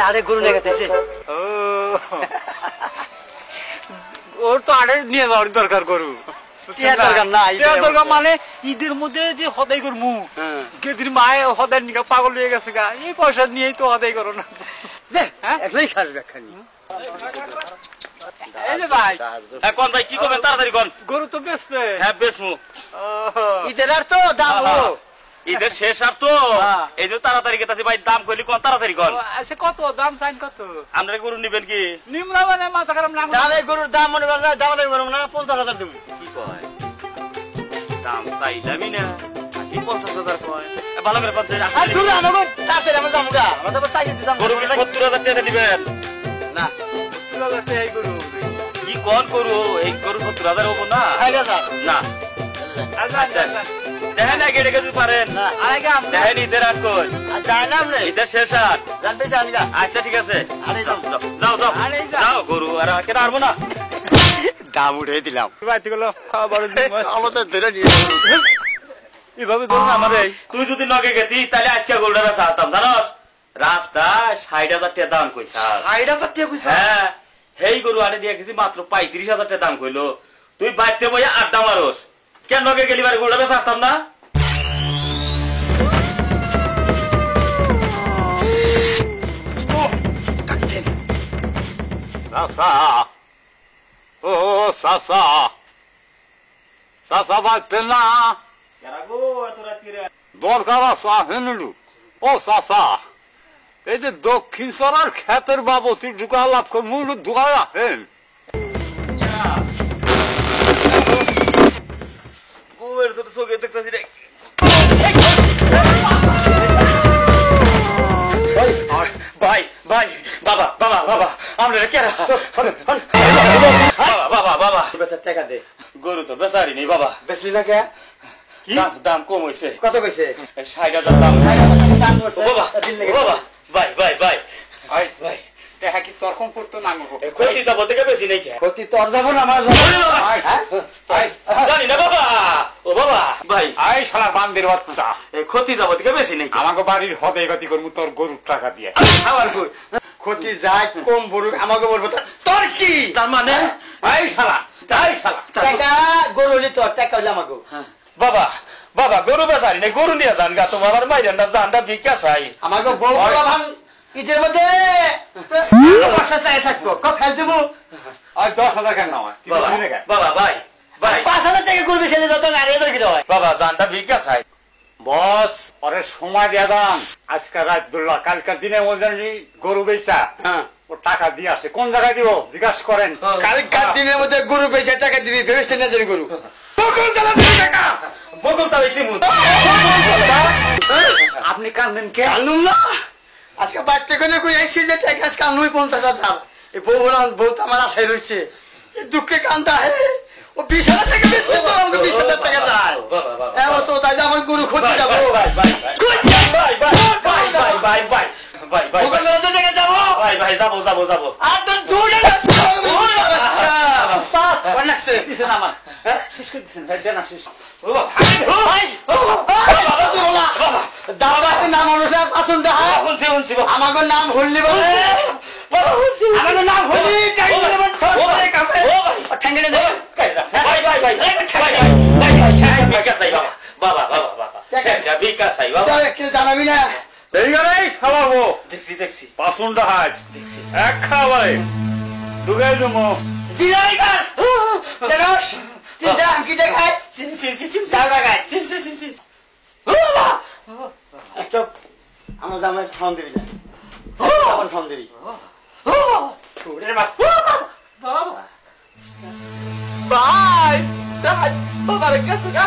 আরে গরু নিয়ে গেছে ও ওর তো আরে নিয়ে যাওয়ার দরকার গরু দরকার মানে ঈদের মধ্যে যে হদাই করমু গেদির মায়ে হদাই নিকা পাগল হয়ে গেছে গা এই পয়সা নিয়েই তো হদাই করো না একলাই খাস ব্যাখ্যানি এই যে ভাই কোন ভাই কি করবেন তাড়াতাড়ি কোন গরু তো বেচবে হ্যাঁ বেচমু ঈদের আর তো দাম হলো ঈদের শেষ আর তো এই যে তাড়াতাড়ি গেতাছি ভাই দাম কইলি কোন তাড়াতাড়ি কোন আচ্ছা কত দাম চাইন কত আপনারা গরু নিবেন কি নিমরা মানে মাথা খারাপ না দামে গরুর দাম মনে করেন দাম করবো না 50,000 দেবো কি কয় দাম চাইলামই না কি 50,000 কয় ভালো করে পাচ্ছে আর দূরে আমাকে তাড়াতাড়ি আমরা যাবো গা আমরা তো সাইকেল দিয়ে যাবো গরু কি 70,000 টাকা দিবেন না 70,000 টাকা এই গরু কি কোন গরু এই গরু 70,000 হবো না 6000 না আচ্ছা দেখেন না গেড়ে গেছে পারেন আগে আমরা দেখেন ঈদের আট কই যায় না আমরা ঈদের শেষ আর জানতে চাই না আচ্ছা ঠিক আছে আরে যাও যাও যাও আরে যাও। যাও গরু আর কেন আরবো না দাম উঠে দিলাম বাইতে গেল খাওয়া বড় আমাদের ধরে নিয়ে এভাবে ধরুন আমাদের তুই যদি নগে গেতি তাহলে আজকে গোল্ডার চাতাম জানোস রাস্তায় 60,000 টাকা দাম কইছা 60,000 টাকা কইছা হ্যাঁ হেই গরু আনে দিয়ে গেছি মাত্র 35,000 টাকা দাম কইলো তুই বাইতে বইয়া আড্ডা মারোস কেন নগে গেলি বারে গোল্ডার চাতাম না সাসা ও সাসা সাসা বাইতে না দরকার আছে হেনলু ও সাসা এই যে দক্ষিণ সরার ক্ষেতের বাবতি ঢুকা লাভ করে মূল ঢুকা রাখেন বউয়ের সাথে চোখে দেখতেছি রে ভাই ভাই বাবা বাবা বাবা আমরা কেরা বাবা বাবা বাবা বেচার টাকা দে গরু তো বেচারি নেই বাবা বেচলি না কে দাম কম হয়েছে কত কইছে 60,000 দাম দাম ও বাবা ও বাবা ভাই ভাই ভাই ভাই ভাই দেখা কি তর্কম করতো না আমি ক্ষতি যাব থেকে বেশি নেই কে ক্ষতি তোর যাবো না আমার যাবো জানি না বাবা ও বাবা ভাই আই শালা বান্দির বাচ্চা এই ক্ষতি যাব থেকে বেশি নেই আমাকে বাড়ির হদে গতি করবো তোর গরুর টাকা দিয়ে আমার কই ক্ষতি যায় কম বড় আমাকে বলবো তোর কি তার মানে আই শালা টাকা গরু হলি তোর টাকা হইলে আমাকে বাবা বাবা গরু বেচারি নেই গরু নিয়ে যান গা তোমার আমার মাইরান্ডা জানটা ভিক্ষা চাই আমাকে বউ ভান ঈদের মধ্যে বর্ষা চাই থাকবো কব ফেল দেবো আর 10,000 কেন নয় বাবা বাবা ভাই ভাই 5,000 টাকা করবি ছেলে যত আর 1,000 কি হয় বাবা জানটা ভিক্ষা চাই বস পরে সময় দিয়ে দাম আজকে রাত দুল্লা কালকার দিনে ওজনী গরু বেচা ও টাকা দিয়ে আসে কোন জায়গায় দিব জিজ্ঞাসা করেন কালকার দিনের মধ্যে গরু পয়সা টাকা দিবি ভেবেছেন না জানি গরু বকল তাই তিমু আপনি কান্দেন কে কানুন না আজকে বাড়তে কোনে কই আইছে যে টাকা আজকে কানুই 50,000 এই বউ না বউ তো আমার আশায় রইছে এই দুঃখে কান্দা হে ও 20,000 টাকা বেচতে তো আমাকে 20,000 টাকা যায় বাবা বাবা এ ও তো তাই আমার গরু খুঁজতে যাব ভাই ভাই ভাই ভাই ভাই ভাই ভাই ভাই ভাই ভাই ওখানে কত টাকা যাব ভাই ভাই যাবো যাবো যাবো আর তোর জোরে আচ্ছা কোন লাগছে দিছেন আমার শেষ করে দিছেন ভাই দেন আসিস ও বাবা ভাই দাওয়াতে নাম অনুসারে পাছন দেখা শুনছি শুনছি বাবা আমাকে নাম হললি বলে আমাকে নাম হলি টাইমে বল ছোট কাফে ঠ্যাঙ্গেলে দে ভাই ভাই ভাই ভাই ভাই ভাই ভিক্ষা চাই বাবা বাবা বাবা বাবা ভিক্ষা চাই বাবা তাহলে কি জানাবি না এই গরে খাওয়াবো দেখছি দেখছি পাসুন্ডা হাজ এক খাওয়ারে ঢুকাই দেবো জিলাই কার জানোস চিন্তা কি দেখাই চিন চিন চিন চিন চাও টাকা চিন চিন চিন চিন চুপ আমার দামে ফোন দিবি না আমার ফোন দিবি ছোড়ে বাস ভাই বাবার কাছে গা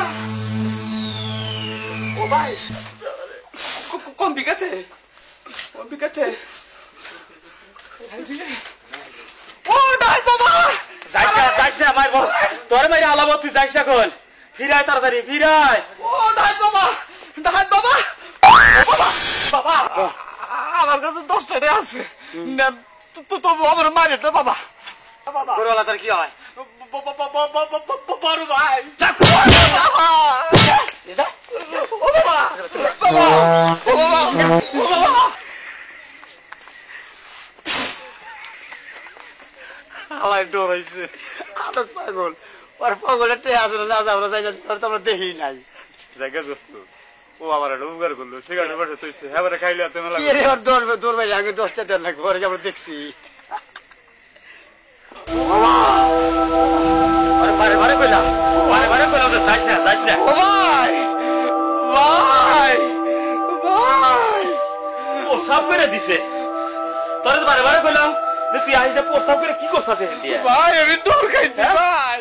ও ভাই কোন বিকাছে ও ডাই বাবা যাইছে আমার তোর মেরে আলাবো তুই যাইস এখন ফিরাই তাড়াতাড়ি ফিরাই ও ডাই বাবা বাবা আমার কাছে 10 টাকা আছে তো আমার মারে তো বাবা গরুওয়ালা তোর কি হয় বড় ভাই হয়েছে আদত পাগল ওর পাগলের টেহা আছে না আমরা যাই না তো আমরা দেখি নাই জায়গা দোস্ত ও আমার একটা উপকার করলো সিগারেট বসে তুইছে হ্যাঁ খাইলে তুমি কি রে ওর দৌড় বাইরে আগে 10টা দেন না ঘরে আমরা দেখছি বারে বারে কইলাম যে যাইস না ও ভাই ভাই ভাই প্রস্তাব করে দিছে তোরে বারে বারে কইলাম যে তুই আইসা প্রস্তাব করে কি করছিস ভাই আমি দৌড় খাইছি ভাই